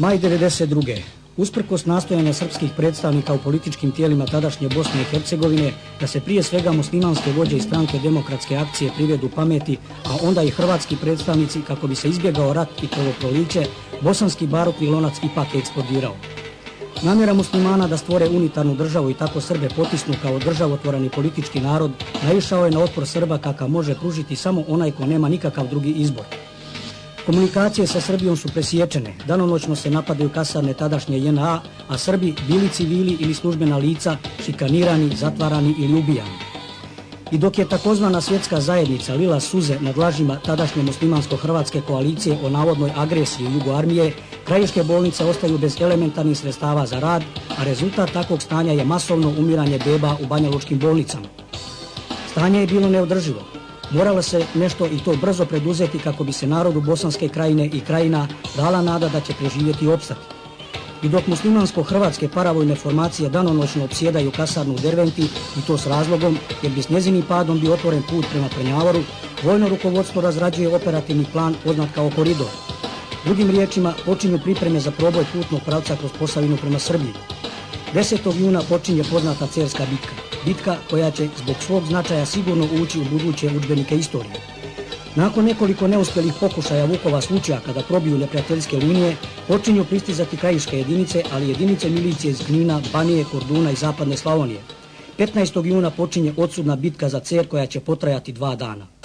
Maj 1992. Usprkos nastojanja srpskih predstavnika u političkim tijelima tadašnje Bosne i Hercegovine da se prije svega muslimanske vođe i stranke Demokratske akcije privedu pameti, a onda i hrvatski predstavnici kako bi se izbjegao rat i krvoproliće, bosanski barutni lonac ipak je eksplodirao. Namjera muslimana da stvore unitarnu državu i tako Srbe potisnu kao državotvorani politički narod naišao je na otpor Srba kakav može pružiti samo onaj ko nema nikakav drugi izbor. Komunikacije sa Srbijom su presječene, danonoćno se napadaju kasarne tadašnje JNA, a Srbi, bili civili ili službena lica, šikanirani, zatvarani ili ubijani. I dok je takozvana svjetska zajednica lila suze nad lažima tadašnje muslimansko-hrvatske koalicije o navodnoj agresiji Jugoarmije, krajiške bolnice ostaju bez elementarnih sredstava za rad, a rezultat takvog stanja je masovno umiranje beba u banjalučkim bolnicama. Stanje je bilo neodrživo. Moralo se nešto i to brzo preduzeti kako bi se narodu Bosanske krajine i krajina dala nada da će preživjeti i opstati. I dok muslimansko-hrvatske paravojne formacije danonoćno opsjedaju kasarnu u Derventi, i to s razlogom jer bi s njezinim padom bio otvoren put prema Prnjavoru, vojno rukovodstvo razrađuje operativni plan poznat kao koridor. Drugim riječima, počinju pripreme za proboj putnog pravca kroz Posavinu prema Srbiji. 10. juna počinje poznata Cerska bitka. Bitka koja će zbog svog značaja sigurno ući u buduće udžbenike istorije. Nakon nekoliko neuspjelih pokušaja Vukova slučajaka da probiju neprijateljske linije, počinju pristizati krajiške jedinice, ali jedinice milicije iz Knina, Banije, Korduna i zapadne Slavonije. 15. juna počinje odsudna bitka za Cer koja će potrajati 2 dana.